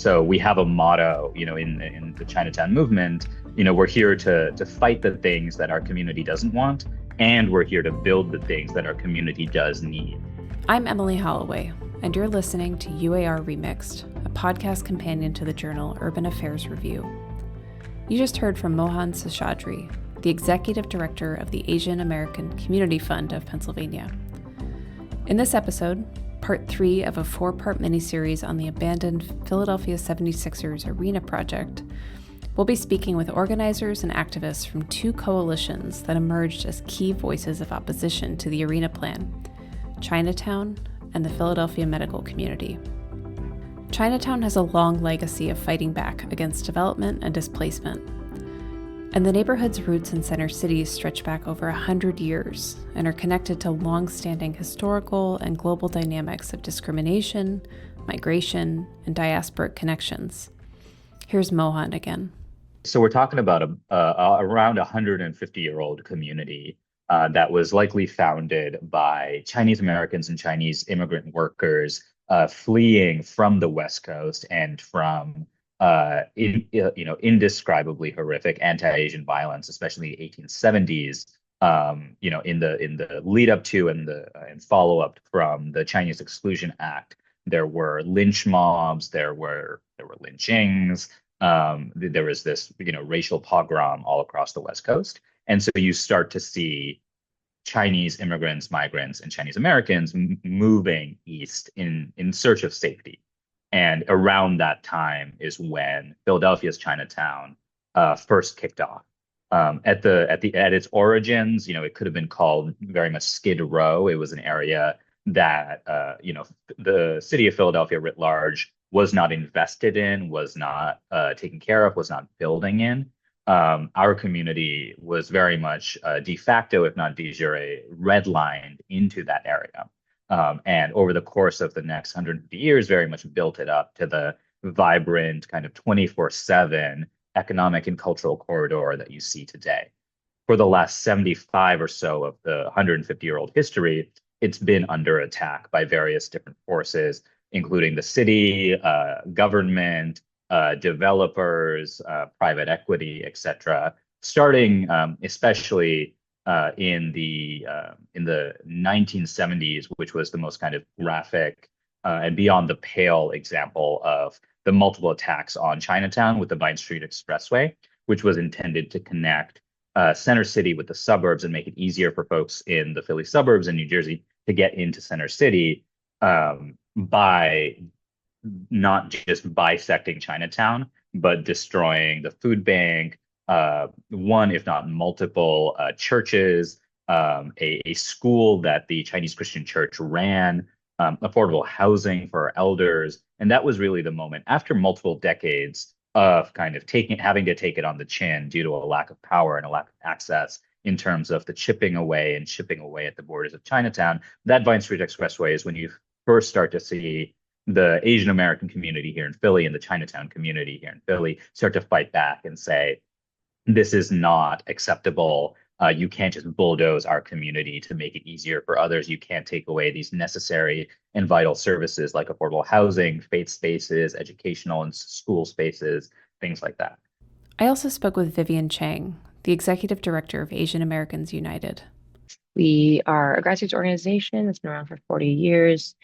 So we have a motto, in the Chinatown movement, we're here to fight the things that our community doesn't want, and we're here to build the things that our community does need. I'm Emily Holloway, and you're listening to UAR Remixed, a podcast companion to the journal Urban Affairs Review. You just heard from Mohan Seshadri, the executive director of the Asian American Community Fund of Pennsylvania. In this episode, part 3 of a 4-part miniseries on the abandoned Philadelphia 76ers Arena project, we'll be speaking with organizers and activists from 2 coalitions that emerged as key voices of opposition to the arena plan, Chinatown and the Philadelphia medical community. Chinatown has a long legacy of fighting back against development and displacement, and the neighborhood's roots in center cities stretch back over 100 years and are connected to long-standing historical and global dynamics of discrimination, migration, and diasporic connections. Here's Mohan again. So we're talking about around a 150-year-old community that was likely founded by Chinese Americans and Chinese immigrant workers fleeing from the West Coast and from indescribably horrific anti-Asian violence, especially in the 1870s. In the lead up to and follow up from the Chinese Exclusion Act, there were lynch mobs, there were lynchings, there was this racial pogrom all across the West Coast, and so you start to see Chinese immigrants, migrants, and Chinese Americans moving east in search of safety. And around that time is when Philadelphia's Chinatown first kicked off. At its origins, it could have been called very much Skid Row. It was an area that the city of Philadelphia writ large was not invested in, was not taken care of, was not building in. Our community was very much de facto, if not de jure, redlined into that area. And over the course of the next 150 years, very much built it up to the vibrant kind of 24/7 economic and cultural corridor that you see today. For the last 75 or so of the 150-year-old history, it's been under attack by various different forces, including the city, government, developers, private equity, etc. Starting especially in the 1970s, which was the most kind of graphic and beyond the pale example of the multiple attacks on Chinatown with the Vine Street Expressway, which was intended to connect Center City with the suburbs and make it easier for folks in the Philly suburbs in New Jersey to get into Center City by not just bisecting Chinatown, but destroying the food bank, one, if not multiple churches, a school that the Chinese Christian Church ran, affordable housing for elders. And that was really the moment after multiple decades of kind of having to take it on the chin due to a lack of power and a lack of access in terms of the chipping away and chipping away at the borders of Chinatown. That Vine Street Expressway is when you first start to see the Asian American community here in Philly and the Chinatown community here in Philly start to fight back and say, this is not acceptable. You can't just bulldoze our community to make it easier for others. You can't take away these necessary and vital services like affordable housing, faith spaces, educational and school spaces, things like that. I also spoke with Vivian Chang, the executive director of Asian Americans United. We are a grassroots organization that's been around for 40 years,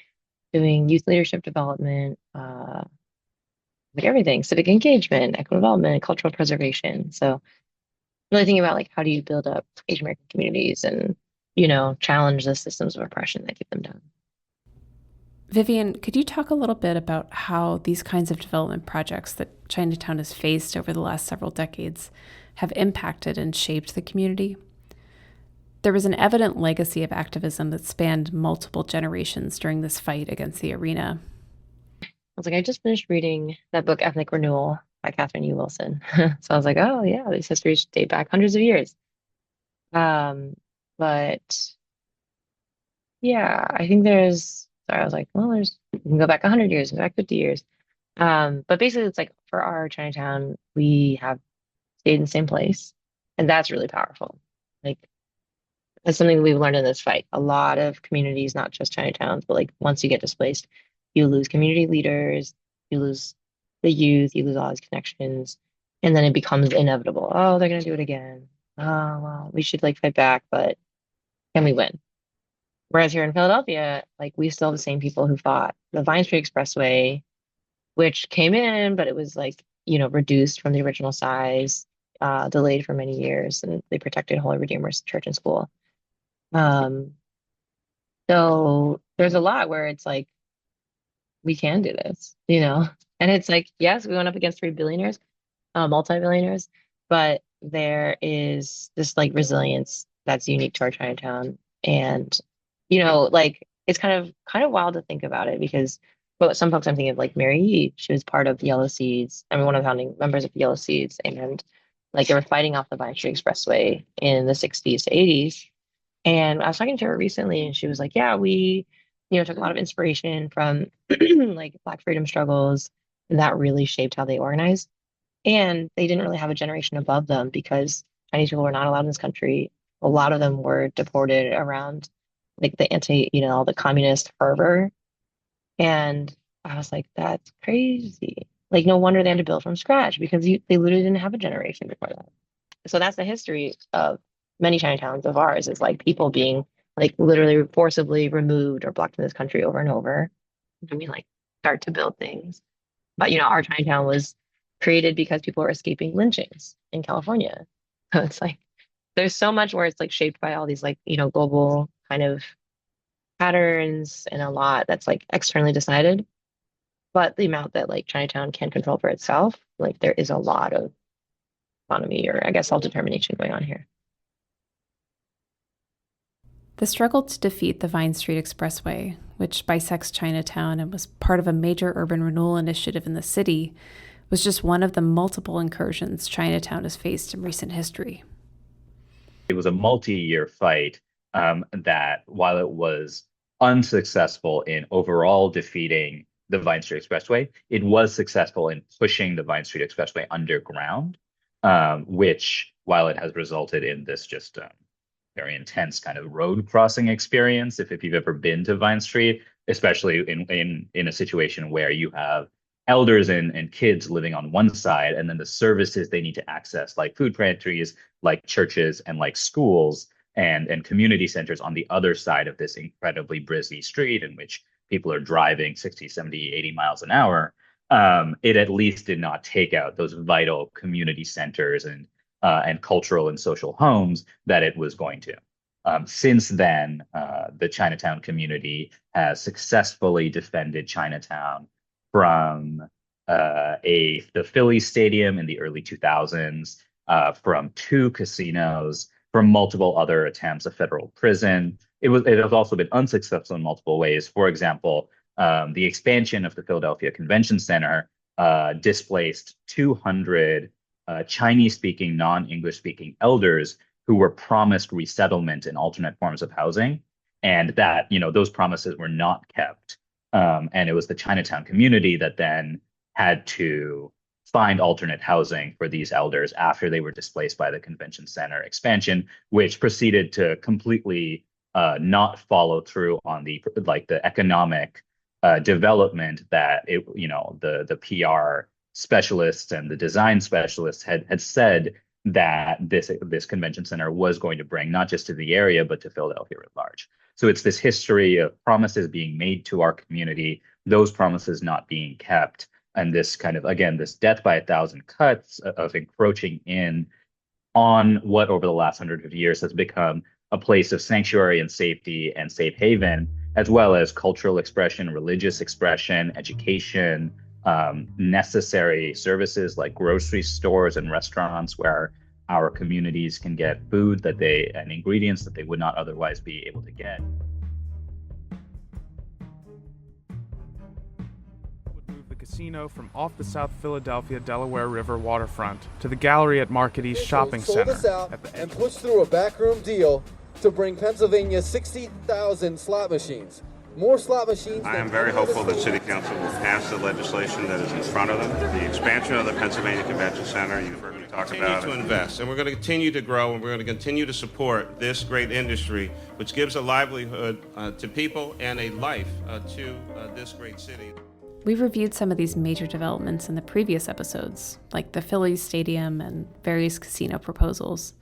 doing youth leadership development, everything, civic engagement, equitable development, cultural preservation. So really thinking about how do you build up Asian American communities and, challenge the systems of oppression that keep them down. Vivian, could you talk a little bit about how these kinds of development projects that Chinatown has faced over the last several decades have impacted and shaped the community? There was an evident legacy of activism that spanned multiple generations during this fight against the arena. I just finished reading that book, Ethnic Renewal, by Catherine E. Wilson. So I was like, oh yeah, these histories date back hundreds of years. But yeah, I think I was like, well, we can go back 100 years, go back 50 years. But basically it's for our Chinatown, we have stayed in the same place. And that's really powerful. That's something we've learned in this fight. A lot of communities, not just Chinatowns, but once you get displaced, you lose community leaders, you lose the youth, you lose all these connections, and then it becomes inevitable. Oh, they're gonna do it again. Oh, well, we should like fight back, but can we win? Whereas here in Philadelphia, like we still have the same people who fought the Vine Street Expressway, which came in, but it was like, reduced from the original size, delayed for many years, and they protected Holy Redeemer's Church and School. Um, so there's a lot where it's like, we can do this. And it's like, yes, we went up against three billionaires, multi-billionaires, but there is this like resilience that's unique to our Chinatown. And, like it's kind of wild to think about it because some folks I'm thinking of like Mary Yi, she was part of the Yellow Seeds. I mean, one of the founding members of the Yellow Seeds, and like they were fighting off the Vine Street Expressway in the 60s to 80s. And I was talking to her recently and she was like, yeah, we, took a lot of inspiration from like Black freedom struggles, and that really shaped how they organized. And they didn't really have a generation above them because Chinese people were not allowed in this country. A lot of them were deported around like the all the communist fervor. And I was like, that's crazy. Like, no wonder they had to build from scratch because they literally didn't have a generation before that. So that's the history of many Chinatowns of ours, is like people being like literally forcibly removed or blocked in this country over and over. I mean, like start to build things. But our Chinatown was created because people were escaping lynchings in California. So it's like there's so much where it's like shaped by all these like, global kind of patterns, and a lot that's like externally decided. But the amount that like Chinatown can control for itself, like there is a lot of autonomy, or I guess self-determination going on here. The struggle to defeat the Vine Street Expressway, which bisects Chinatown and was part of a major urban renewal initiative in the city, was just one of the multiple incursions Chinatown has faced in recent history. It was a multi-year fight that, while it was unsuccessful in overall defeating the Vine Street Expressway, it was successful in pushing the Vine Street Expressway underground, which, while it has resulted in this just very intense kind of road crossing experience, if you've ever been to Vine Street, especially in a situation where you have elders and kids living on one side, and then the services they need to access, like food pantries, like churches, and like schools and community centers on the other side of this incredibly busy street in which people are driving 60, 70, 80 miles an hour. It at least did not take out those vital community centers and cultural and social homes that it was going to. Since then, the Chinatown community has successfully defended Chinatown from the Phillies Stadium in the early 2000s, from 2 casinos, from multiple other attempts, a federal prison. It has also been unsuccessful in multiple ways. For example, the expansion of the Philadelphia Convention Center displaced 200 Chinese-speaking, non-English-speaking elders who were promised resettlement in alternate forms of housing, and that those promises were not kept. And it was the Chinatown community that then had to find alternate housing for these elders after they were displaced by the convention center expansion, which proceeded to completely not follow through on the economic development that the PR specialists and the design specialists had said that this convention center was going to bring, not just to the area, but to Philadelphia at large. So it's this history of promises being made to our community, those promises not being kept, and this kind of, again, this death by 1,000 cuts of encroaching in on what over the last 100 years has become a place of sanctuary and safety and safe haven, as well as cultural expression, religious expression, education, necessary services like grocery stores and restaurants where our communities can get food and ingredients that they would not otherwise be able to get. Would move the casino from off the South Philadelphia Delaware River waterfront to the gallery at Market East Shopping Center. Sold us out and pushed through a backroom deal to bring Pennsylvania 60,000 slot machines. More slot machines. I am very hopeful that City Council will pass the legislation that is in front of them. The expansion of the Pennsylvania Convention Center, you've heard me talk about it. To invest, and we're going to continue to grow, and we're going to continue to support this great industry, which gives a livelihood to people and a life to this great city. We've reviewed some of these major developments in the previous episodes, like the Phillies Stadium and various casino proposals.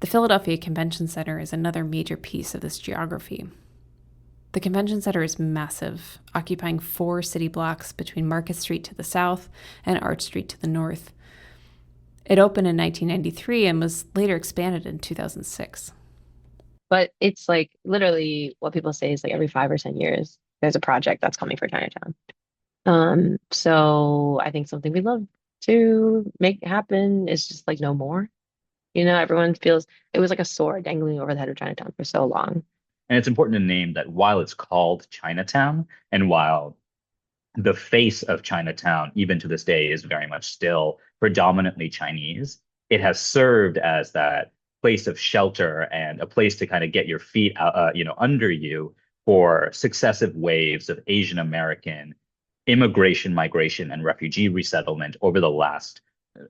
The Philadelphia Convention Center is another major piece of this geography. The convention center is massive, occupying 4 city blocks between Market Street to the south and Arch Street to the north. It opened in 1993 and was later expanded in 2006. But it's like literally what people say is like every 5 or 10 years, there's a project that's coming for Chinatown. So I think something we'd love to make happen is just like no more. Everyone feels it was like a sword dangling over the head of Chinatown for so long. And it's important to name that while it's called Chinatown, and while the face of Chinatown, even to this day, is very much still predominantly Chinese, it has served as that place of shelter and a place to kind of get your feet out, under you for successive waves of Asian American immigration, migration, and refugee resettlement over the last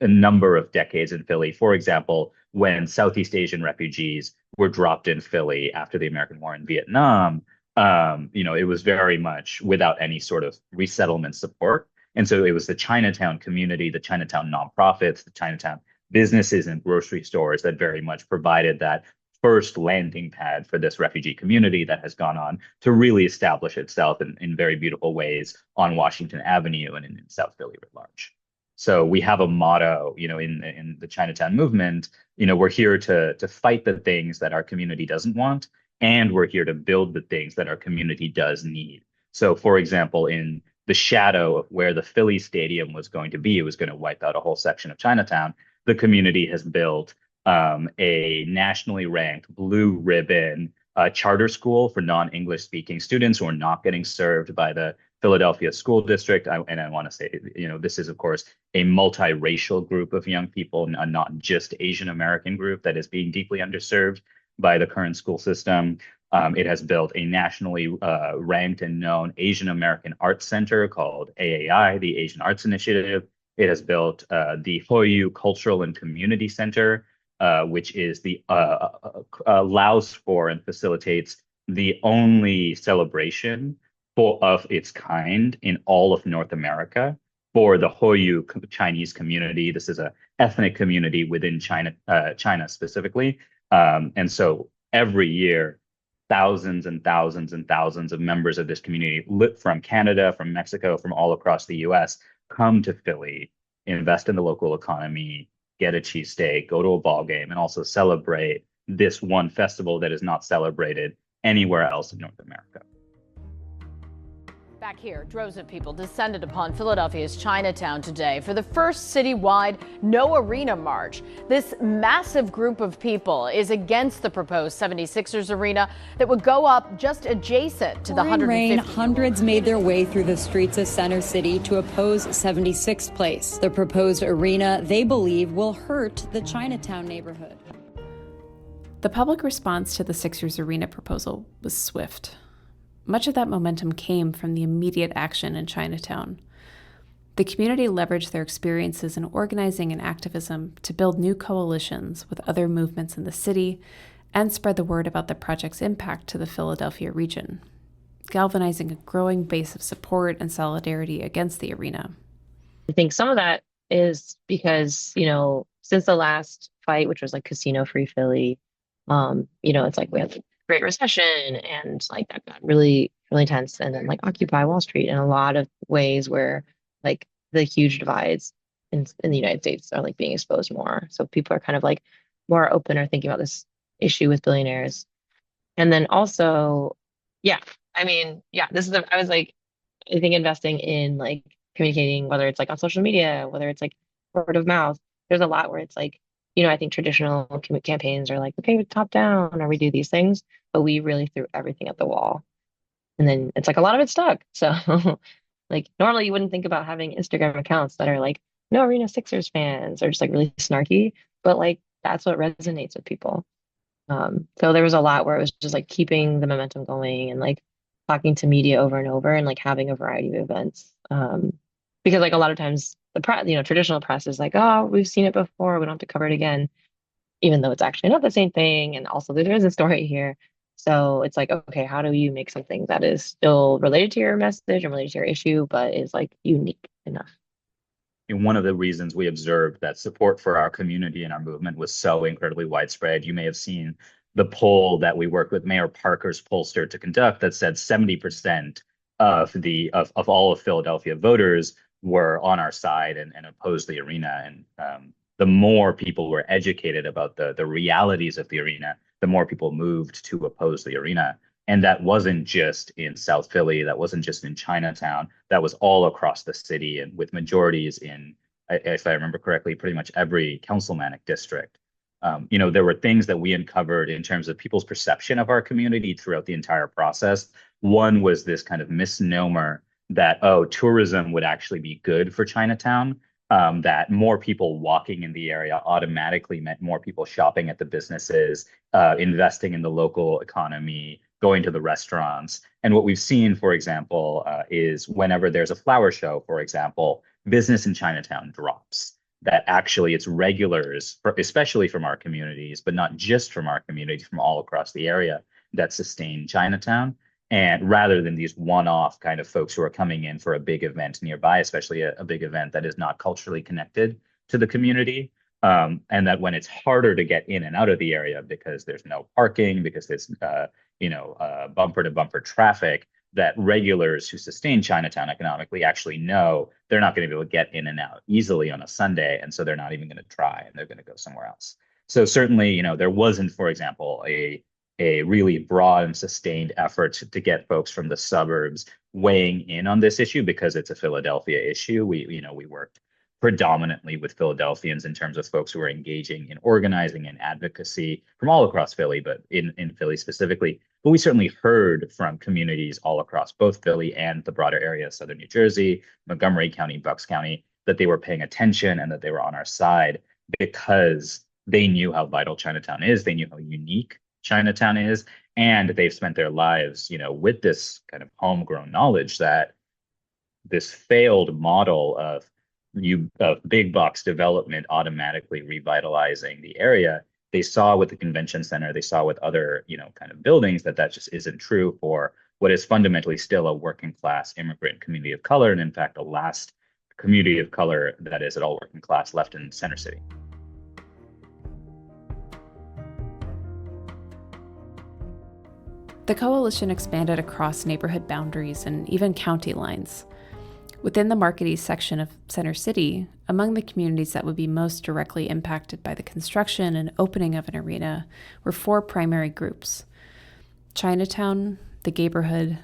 a number of decades in Philly. For example, when Southeast Asian refugees were dropped in Philly after the American War in Vietnam, it was very much without any sort of resettlement support. And so it was the Chinatown community, the Chinatown nonprofits, the Chinatown businesses and grocery stores that very much provided that first landing pad for this refugee community that has gone on to really establish itself in very beautiful ways on Washington Avenue and in South Philly writ large. So we have a motto, in the Chinatown movement, we're here to fight the things that our community doesn't want, and we're here to build the things that our community does need. So, for example, in the shadow of where the Philly Stadium was going to be, it was going to wipe out a whole section of Chinatown. The community has built a nationally ranked blue ribbon charter school for non-English speaking students who are not getting served by the Philadelphia School District. And I want to say, this is, of course, a multiracial group of young people, not just Asian American group that is being deeply underserved by the current school system. It has built a nationally ranked and known Asian American Arts Center called AAI, the Asian Arts Initiative. It has built the Hoyu Cultural and Community Center, which is allows for and facilitates the only celebration of its kind in all of North America for the Hoyu Chinese community. This is an ethnic community within China specifically. And so every year, thousands and thousands and thousands of members of this community from Canada, from Mexico, from all across the US come to Philly, invest in the local economy, get a cheesesteak, go to a ball game, and also celebrate this one festival that is not celebrated anywhere else in North America. Back here, droves of people descended upon Philadelphia's Chinatown today for the first citywide No Arena March. This massive group of people is against the proposed 76ers arena that would go up just adjacent to the 150. Hundreds made their way through the streets of Center City to oppose 76th Place. The proposed arena, they believe, will hurt the Chinatown neighborhood. The public response to the Sixers arena proposal was swift. Much of that momentum came from the immediate action in Chinatown. The community leveraged their experiences in organizing and activism to build new coalitions with other movements in the city and spread the word about the project's impact to the Philadelphia region, galvanizing a growing base of support and solidarity against the arena. I think some of that is because, since the last fight, which was like Casino Free Philly, it's like we had the Great Recession and like that got really, really tense. And then like Occupy Wall Street and a lot of ways where like the huge divides in the United States are like being exposed more. So people are kind of like more open or thinking about this issue with billionaires. And then also, I was like, I think investing in like communicating, whether it's like on social media, whether it's like word of mouth, there's a lot where it's like, I think traditional campaigns are like, okay, top down, or we do these things, but we really threw everything at the wall. And then it's like a lot of it stuck. So like normally you wouldn't think about having Instagram accounts that are like, no Arena Sixers fans, or just like really snarky, but like that's what resonates with people. So there was a lot where it was just like keeping the momentum going and like talking to media over and over and like having a variety of events. Because like a lot of times the press, traditional press is like, oh, we've seen it before, we don't have to cover it again, even though it's actually not the same thing. And also there is a story here. So it's like, okay, how do you make something that is still related to your message and related to your issue, but is like unique enough? And one of the reasons we observed that support for our community and our movement was so incredibly widespread, you may have seen the poll that we worked with Mayor Parker's pollster to conduct that said 70% of all of Philadelphia voters were on our side and opposed the arena. And the more people were educated about the realities of the arena, the more people moved to oppose the arena. And that wasn't just in South Philly, that wasn't just in Chinatown, that was all across the city and with majorities in, if I remember correctly, pretty much every councilmanic district. There were things that we uncovered in terms of people's perception of our community throughout the entire process. One was this kind of misnomer that, oh, tourism would actually be good for Chinatown, that more people walking in the area automatically meant more people shopping at the businesses, investing in the local economy, going to the restaurants. And what we've seen, for example, is whenever there's a flower show, for example, business in Chinatown drops. That actually it's regulars, especially from our communities, but not just from our communities, from all across the area, that sustain Chinatown. And rather than these one-off kind of folks who are coming in for a big event nearby, especially a big event that is not culturally connected to the community, and that when it's harder to get in and out of the area because there's no parking, because there's bumper to bumper traffic, that regulars who sustain Chinatown economically actually know they're not going to be able to get in and out easily on a Sunday. And so they're not even going to try and they're going to go somewhere else. So certainly, there wasn't, for example, a really broad and sustained effort to get folks from the suburbs weighing in on this issue because it's a Philadelphia issue. We worked predominantly with Philadelphians in terms of folks who are engaging in organizing and advocacy from all across Philly, but in Philly specifically. But we certainly heard from communities all across both Philly and the broader area of Southern New Jersey, Montgomery County, Bucks County, that they were paying attention and that they were on our side because they knew how vital Chinatown is. They knew how unique Chinatown is. And they've spent their lives, with this kind of homegrown knowledge that this failed model of big box development automatically revitalizing the area, they saw with the convention center, they saw with other, kind of buildings that just isn't true for what is fundamentally still a working class immigrant community of color. And in fact, the last community of color that is at all working class left in Center City. The coalition expanded across neighborhood boundaries and even county lines. Within the Market East section of Center City, among the communities that would be most directly impacted by the construction and opening of an arena were 4 primary groups: Chinatown, the Gayborhood,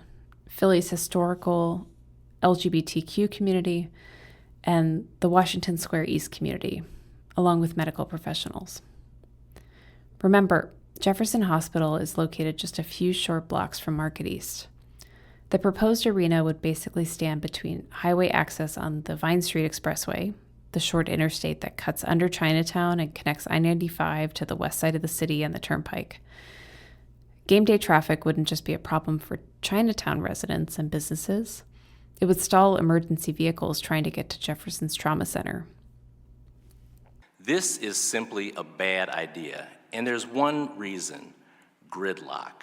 Philly's historical LGBTQ community, and the Washington Square East community, along with medical professionals. Remember, Jefferson Hospital is located just a few short blocks from Market East. The proposed arena would basically stand between highway access on the Vine Street Expressway, the short interstate that cuts under Chinatown and connects I-95 to the west side of the city and the Turnpike. Game day traffic wouldn't just be a problem for Chinatown residents and businesses. It would stall emergency vehicles trying to get to Jefferson's Trauma Center. This is simply a bad idea, and there's one reason: gridlock.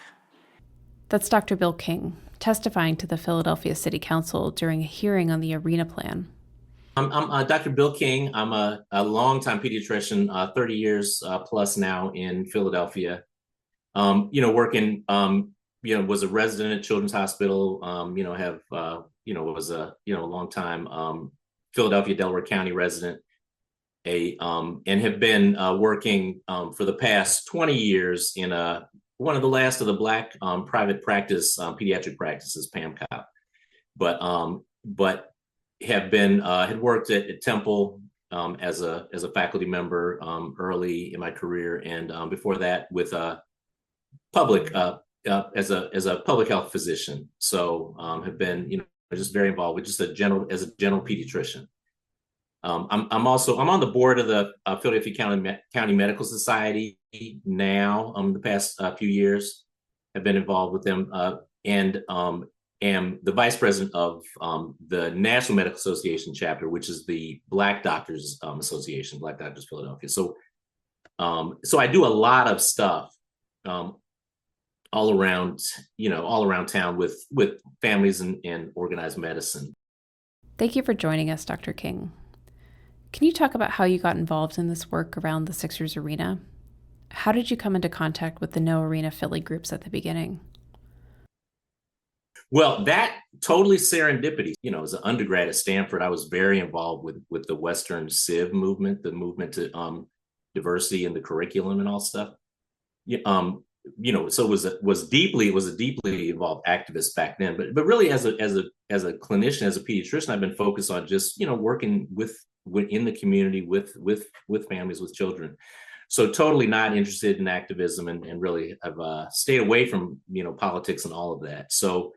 That's Dr. Bill King, testifying to the Philadelphia City Council during a hearing on the arena plan. I'm Dr. Bill King. I'm a longtime pediatrician, 30 years plus now in Philadelphia. Working, was a resident at Children's Hospital, was a long time Philadelphia, Delaware County resident, and have been working for the past 20 years in one of the last of the Black private practice, pediatric practices, PAMCOP, but had worked at Temple as a faculty member early in my career, and before that with public as a public health physician. So have been just very involved with just as a general pediatrician. I'm on the board of the Philadelphia County Medical Society now. The past few years have been involved with them, and am the vice president of the National Medical Association chapter, which is the Black Doctors Association, Black Doctors Philadelphia. So I do a lot of stuff all around town with families and organized medicine. Thank you for joining us, Dr. King. Can you talk about how you got involved in this work around the Sixers arena? How did you come into contact with the No Arena Philly groups at the beginning? Well, that totally serendipity. As an undergrad at Stanford, I was very involved with the Western Civ movement, the movement to diversity in the curriculum and all stuff. So it was a deeply involved activist back then. But really, as a clinician, as a pediatrician, I've been focused on just working in the community with families, with children. So totally not interested in activism, and really have stayed away from politics and all of that. So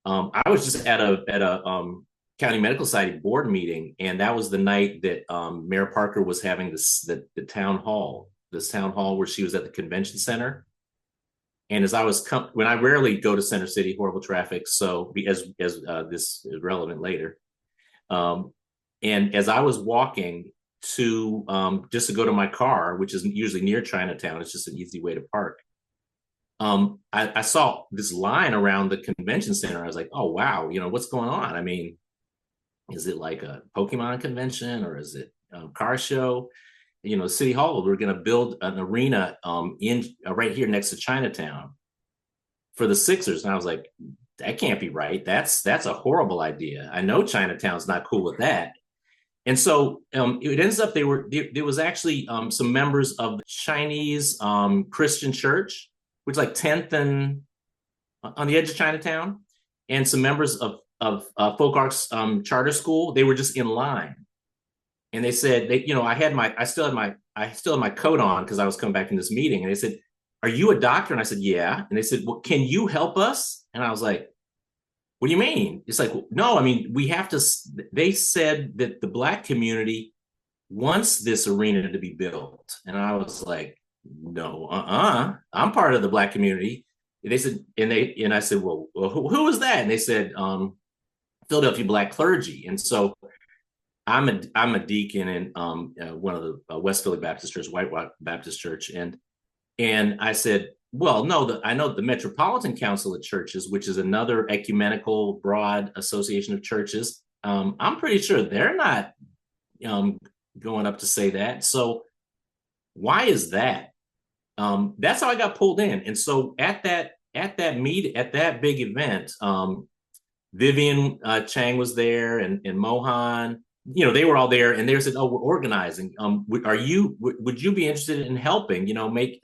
I was just at a county medical society board meeting, and that was the night that Mayor Parker was having the town hall where she was at the convention center. And as I was when I rarely go to Center City, horrible traffic, so as this is relevant later. And as I was walking to just to go to my car, which is usually near Chinatown, it's just an easy way to park. I saw this line around the convention center. I was like, oh, wow, what's going on? I mean, is it like a Pokemon convention, or is it a car show? City Hall, we're going to build an arena right here next to Chinatown for the Sixers. And I was like, that can't be right. That's a horrible idea. I know Chinatown's not cool with that. And so it ends up there was actually some members of the Chinese Christian church, which is like 10th and on the edge of Chinatown, and some members of Folk Arts Charter School. They were just in line. And they said, I still had my coat on because I was coming back from this meeting. And they said, are you a doctor? And I said, yeah. And they said, well, can you help us? And I was like, what do you mean? It's like, well, no, I mean, we have to. They said that the Black community wants this arena to be built. And I was like, no, I'm part of the Black community. And they said, and I said, well, who is that? And they said, Philadelphia Black clergy. And so I'm a deacon in one of the West Philly Baptist Church, White Baptist Church, and I said, well, no, I know the Metropolitan Council of Churches, which is another ecumenical, broad association of churches. I'm pretty sure they're not going up to say that. So why is that? That's how I got pulled in. And so at that big event, Vivian Chang was there, and Mohan. They were all there, and they said, "Oh, we're organizing. Would you be interested in helping?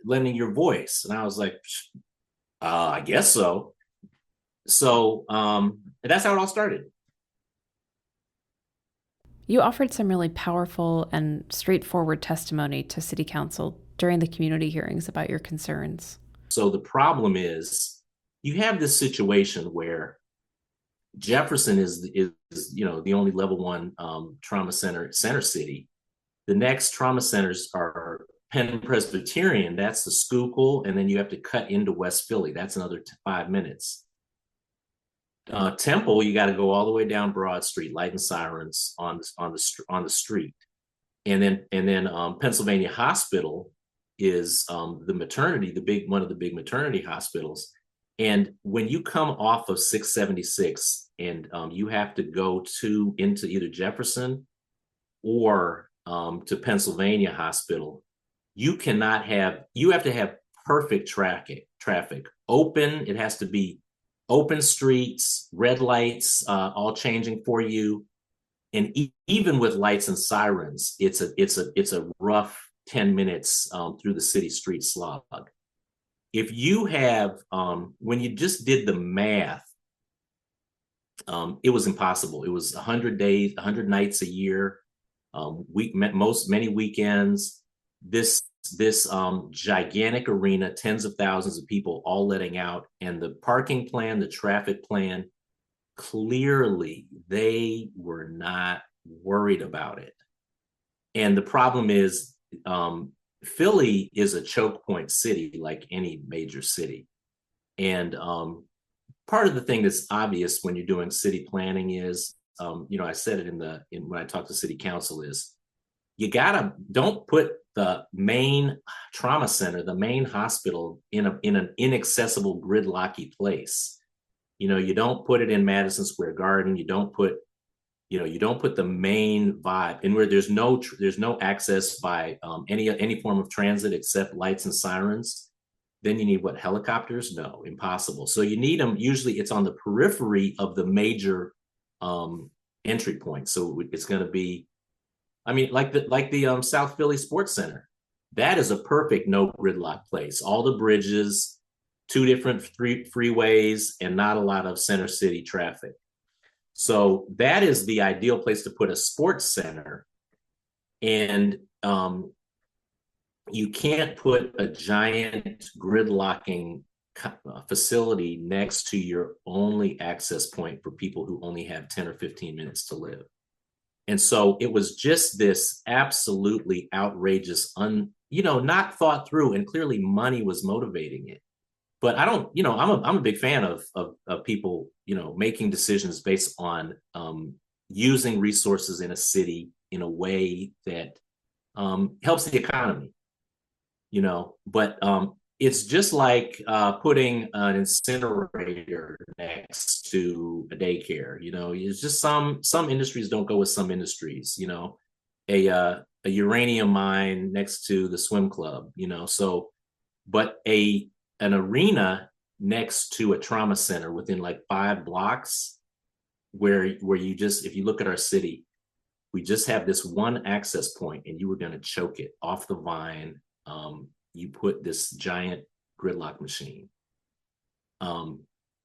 Lending your voice?" And I was like, "I guess so." So that's how it all started. You offered some really powerful and straightforward testimony to City Council during the community hearings about your concerns. So the problem is, you have this situation where Jefferson is the only level 1 trauma center city. The next trauma centers are Penn Presbyterian, that's the Schuylkill, and then you have to cut into West Philly. That's another 5 minutes. Temple, you got to go all the way down Broad Street, light and sirens on the street, and then Pennsylvania Hospital is the maternity, one of the big maternity hospitals. And when you come off of 676 and you have to go into either Jefferson or to Pennsylvania Hospital, you have to have perfect traffic. Open, it has to be open streets, red lights, all changing for you. And even with lights and sirens, it's a rough 10 minutes through the city street slog. If you have, when you just did the math, it was impossible. It was 100 days, 100 nights a year, many weekends. This gigantic arena, tens of thousands of people all letting out, and the parking plan, the traffic plan, clearly they were not worried about it. And the problem is, Philly is a choke point city like any major city. And part of the thing that's obvious when you're doing city planning is, I said it when I talked to city council, is don't put the main trauma center, the main hospital in an inaccessible, gridlocky place. You don't put it in Madison Square Garden. You don't put the main vibe in where there's no access by any form of transit except lights and sirens. Then you need what, helicopters? No, impossible. So you need them. Usually it's on the periphery of the major entry point. So it's going to be, like the South Philly Sports Center. That is a perfect no gridlock place. All the bridges, 2 different freeways, and not a lot of center city traffic. So that is the ideal place to put a sports center. And you can't put a giant gridlocking facility next to your only access point for people who only have 10 or 15 minutes to live. And so it was just this absolutely outrageous, not thought through, and clearly money was motivating it. But I don't, I'm a big fan of people, making decisions based on using resources in a city in a way that helps the economy, but it's just like putting an incinerator next to a daycare. It's just some industries don't go with some industries. A uranium mine next to the swim club. But an arena next to a trauma center within like 5 blocks, where you just, if you look at our city, we just have this one access point, and you were going to choke it off the vine. You put this giant gridlock machine. And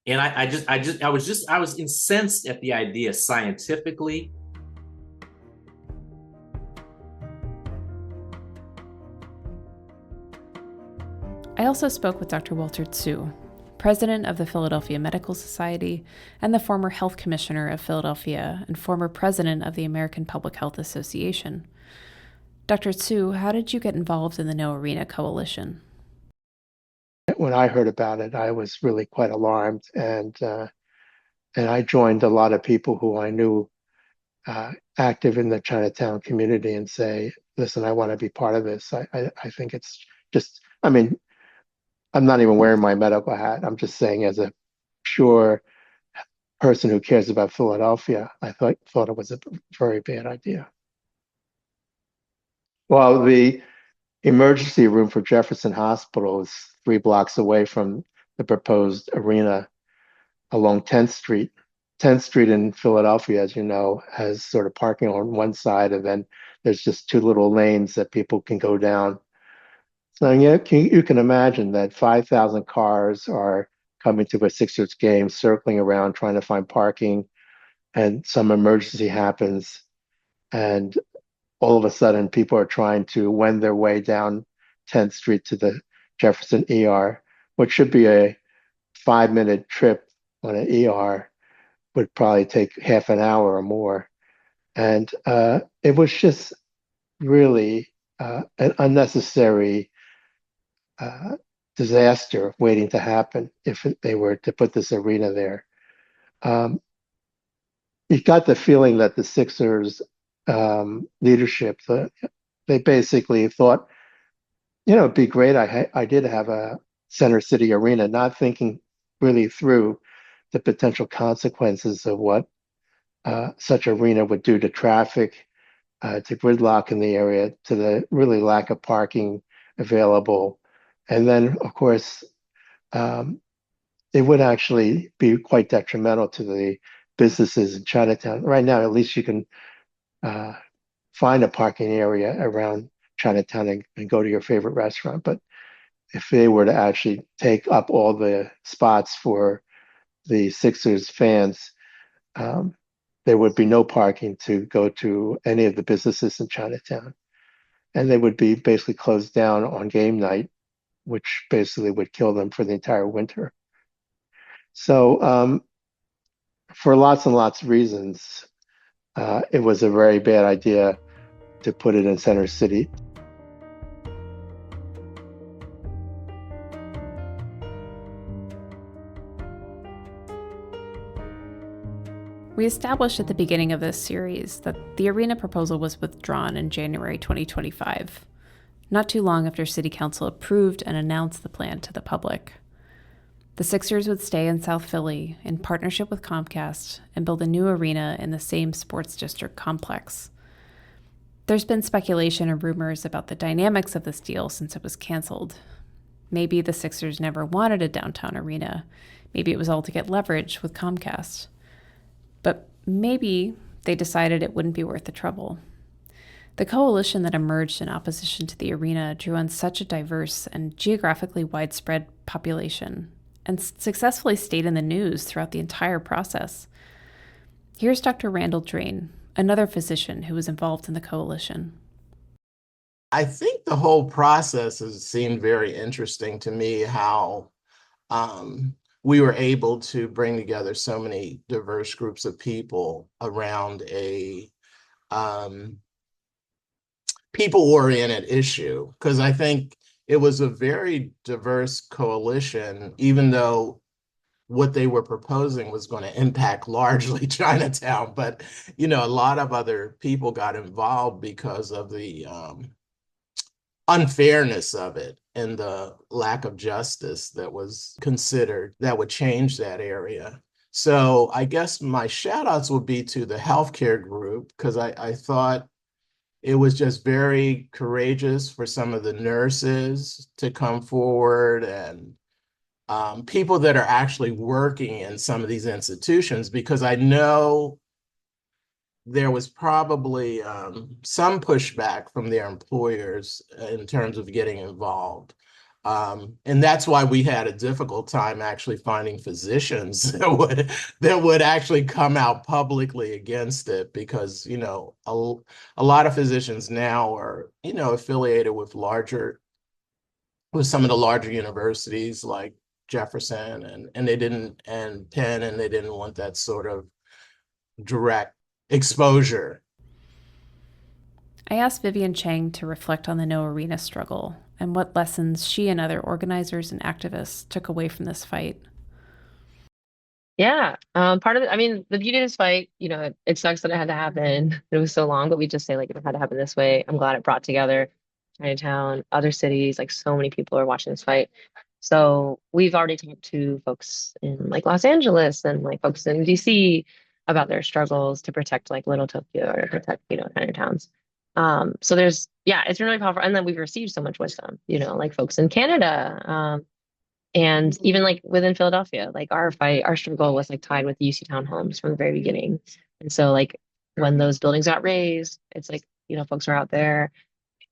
I was incensed at the idea scientifically. I also spoke with Dr. Walter Tsu, president of the Philadelphia Medical Society and the former health commissioner of Philadelphia and former president of the American Public Health Association. Dr. Tsu, how did you get involved in the No Arena Coalition? When I heard about it, I was really quite alarmed, and I joined a lot of people who I knew active in the Chinatown community and say, listen, I want to be part of this. I think it's just, I'm not even wearing my medical hat. I'm just saying, as a pure person who cares about Philadelphia, I thought it was a very bad idea. Well, the emergency room for Jefferson Hospital is 3 blocks away from the proposed arena along 10th Street. 10th Street in Philadelphia, as you know, has sort of parking on one side, and then there's just 2 little lanes that people can go down. So yeah, you can imagine that 5,000 cars are coming to a Sixers game, circling around, trying to find parking, and some emergency happens, and all of a sudden people are trying to wend their way down 10th Street to the Jefferson ER, which should be a 5-minute trip on an ER, would probably take half an hour or more. And it was just really an unnecessary disaster waiting to happen if they were to put this arena there. You got the feeling that the Sixers leadership, they basically thought, it'd be great. I did have a Center City arena, not thinking really through the potential consequences of what such arena would do to traffic, to gridlock in the area, to the really lack of parking available. And then, of course, it would actually be quite detrimental to the businesses in Chinatown. Right now, at least you can find a parking area around Chinatown and go to your favorite restaurant. But if they were to actually take up all the spots for the Sixers fans, there would be no parking to go to any of the businesses in Chinatown. And they would be basically closed down on game night, which basically would kill them for the entire winter. So for lots and lots of reasons, it was a very bad idea to put it in Center City. We established at the beginning of this series that the arena proposal was withdrawn in January 2025. not too long after City Council approved and announced the plan to the public. The Sixers would stay in South Philly in partnership with Comcast and build a new arena in the same sports district complex. There's been speculation and rumors about the dynamics of this deal since it was canceled. Maybe the Sixers never wanted a downtown arena. Maybe it was all to get leverage with Comcast. But maybe they decided it wouldn't be worth the trouble. The coalition that emerged in opposition to the arena drew on such a diverse and geographically widespread population and successfully stayed in the news throughout the entire process. Here's Dr. Randall Drain, another physician who was involved in the coalition. I think the whole process has seemed very interesting to me, how we were able to bring together so many diverse groups of people around a people-oriented issue, because I think it was a very diverse coalition, even though what they were proposing was going to impact largely Chinatown. But, a lot of other people got involved because of the unfairness of it and the lack of justice that was considered that would change that area. So I guess my shout outs would be to the healthcare group, because I thought it was just very courageous for some of the nurses to come forward, and people that are actually working in some of these institutions, because I know there was probably some pushback from their employers in terms of getting involved. And that's why we had a difficult time actually finding physicians that would actually come out publicly against it, because, a lot of physicians now are, affiliated with some of the larger universities like Jefferson and Penn, and they didn't want that sort of direct exposure. I asked Vivian Chang to reflect on the No Arena struggle and what lessons she and other organizers and activists took away from this fight. Yeah, part of it, the beauty of this fight, it sucks that it had to happen. It was so long, but we just say, like, if it had to happen this way, I'm glad it brought together Chinatown, other cities, like so many people are watching this fight. So we've already talked to folks in like Los Angeles and like folks in DC about their struggles to protect like Little Tokyo or to protect, Chinatowns. So it's been really powerful. And then we've received so much wisdom, like folks in Canada, and even like within Philadelphia, like our struggle was like tied with the UC townhomes from the very beginning. And so like when those buildings got raised, it's like, folks are out there.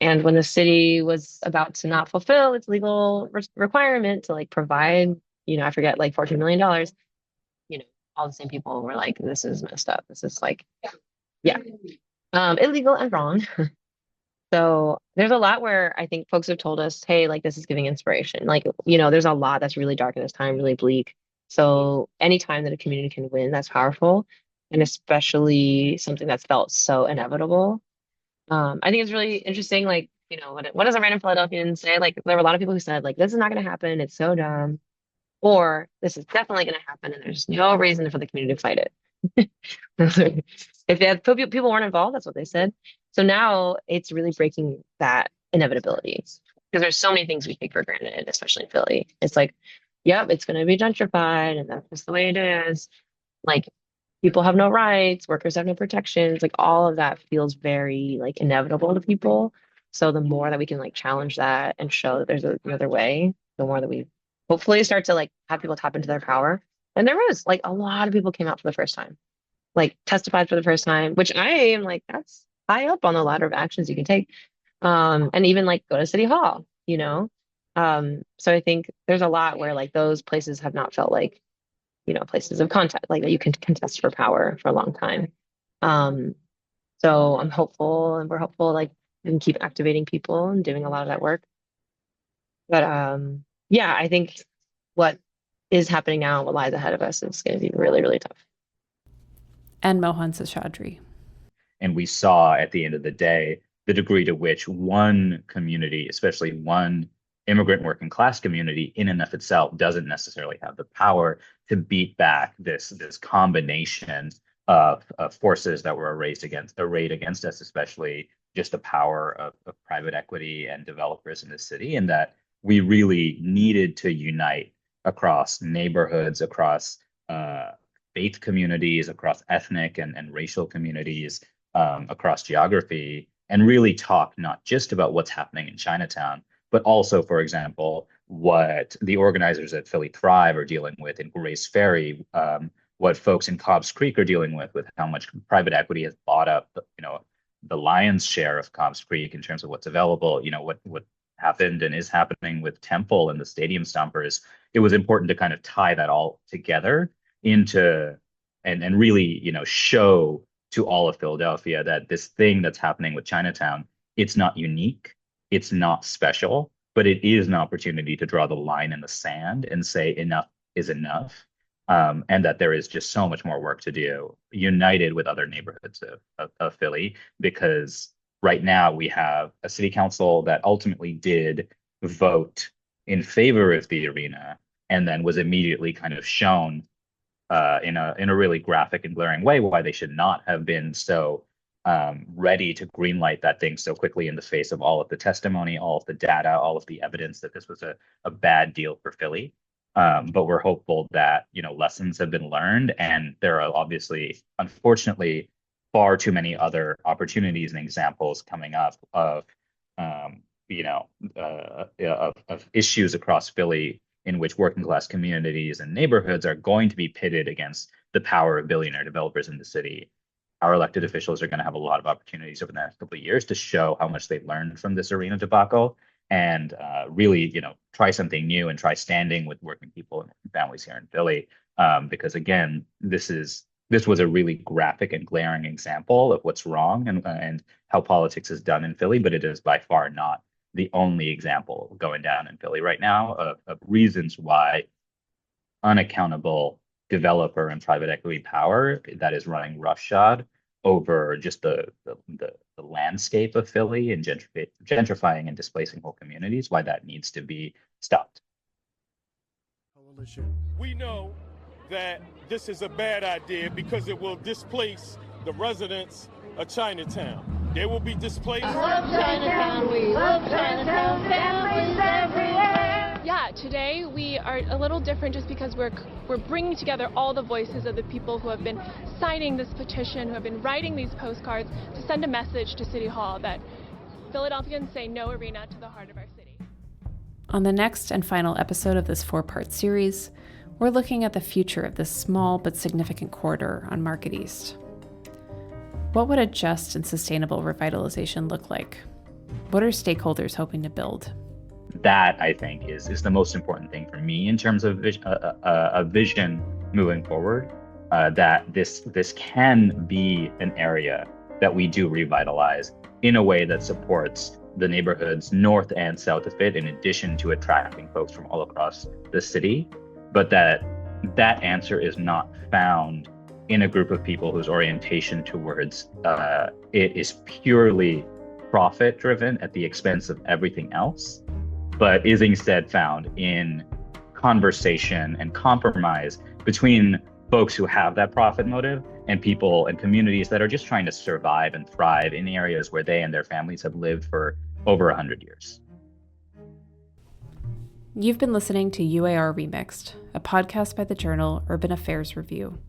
And when the city was about to not fulfill its legal requirement to like provide, I forget, like $14 million, all the same people were like, this is messed up. This is like, illegal and wrong. So there's a lot where I think folks have told us, hey, like this is giving inspiration. Like, there's a lot that's really dark in this time, really bleak. So anytime that a community can win, that's powerful. And especially something that's felt so inevitable. I think it's really interesting, like, what does a random Philadelphian say? Like, there were a lot of people who said, like, this is not going to happen. It's so dumb. Or this is definitely going to happen. And there's no reason for the community to fight it. If they had, people weren't involved, that's what they said. So now it's really breaking that inevitability, because there's so many things we take for granted, especially in Philly. It's like, yep, it's going to be gentrified and that's just the way it is. Like, people have no rights, workers have no protections, like all of that feels very like inevitable to people. So the more that we can like challenge that and show that there's another way, the more that we hopefully start to like have people tap into their power. And there was like a lot of people came out for the first time, like testified for the first time, which I am like, that's high up on the ladder of actions you can take. And even like go to City Hall, So I think there's a lot where like those places have not felt like, places of contact, like that you can contest for power for a long time. So I'm hopeful, and we're hopeful, like we can keep activating people and doing a lot of that work. But I think what is happening now, what lies ahead of us, is going to be really, really tough. And Mohan Seshadri. And we saw at the end of the day the degree to which one community, especially one immigrant working class community in and of itself, doesn't necessarily have the power to beat back this combination of forces that were arrayed against us, especially just the power of private equity and developers in the city, and that we really needed to unite across neighborhoods, across faith communities, across ethnic and racial communities, across geography, and really talk not just about what's happening in Chinatown, but also, for example, what the organizers at Philly Thrive are dealing with in Grace Ferry, what folks in Cobb's Creek are dealing with how much private equity has bought up, the lion's share of Cobb's Creek in terms of what's available, what happened and is happening with Temple and the Stadium Stompers. It was important to kind of tie that all together into and really, show to all of Philadelphia that this thing that's happening with Chinatown, it's not unique, it's not special, but it is an opportunity to draw the line in the sand and say enough is enough. And that there is just so much more work to do, united with other neighborhoods of Philly, because right now we have a city council that ultimately did vote in favor of the arena, and then was immediately kind of shown in a really graphic and glaring way why they should not have been so ready to greenlight that thing so quickly in the face of all of the testimony, all of the data, all of the evidence that this was a bad deal for Philly. But we're hopeful that, lessons have been learned, and there are obviously, unfortunately, far too many other opportunities and examples coming up of issues across Philly in which working class communities and neighborhoods are going to be pitted against the power of billionaire developers in the city. Our elected officials are going to have a lot of opportunities over the next couple of years to show how much they've learned from this arena debacle, and really, try something new and try standing with working people and families here in Philly. Because again, this was a really graphic and glaring example of what's wrong and how politics is done in Philly, but it is by far not the only example going down in Philly right now of reasons why unaccountable developer and private equity power that is running roughshod over just the landscape of Philly and gentrifying and displacing whole communities, why that needs to be stopped. We know that this is a bad idea because it will displace the residents of Chinatown. They will be displaced. I love Chinatown. We love Chinatown. Families everywhere. Yeah, today we are a little different just because we're bringing together all the voices of the people who have been signing this petition, who have been writing these postcards to send a message to City Hall that Philadelphians say no arena to the heart of our city. On the next and final episode of this 4-part series, we're looking at the future of this small but significant corridor on Market East. What would a just and sustainable revitalization look like? What are stakeholders hoping to build? That, I think, is the most important thing for me in terms of a vision moving forward, that this can be an area that we do revitalize in a way that supports the neighborhoods north and south of it, in addition to attracting folks from all across the city, but that answer is not found in a group of people whose orientation towards it is purely profit driven at the expense of everything else, but is instead found in conversation and compromise between folks who have that profit motive and people and communities that are just trying to survive and thrive in areas where they and their families have lived for over 100 years. You've been listening to UAR Remixed, a podcast by the journal Urban Affairs Review.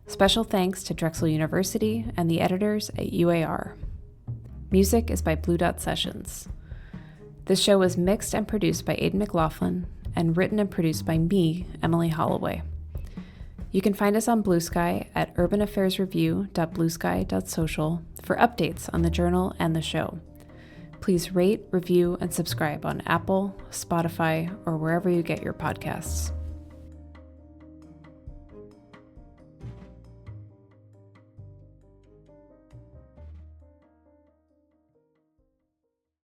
Special thanks to Drexel University and the editors at UAR. Music is by Blue Dot Sessions. This show was mixed and produced by Aidan McLaughlin and written and produced by me, Emily Holloway. You can find us on Blue Sky at urbanaffairsreview.bluesky.social for updates on the journal and the show. Please rate, review, and subscribe on Apple, Spotify, or wherever you get your podcasts.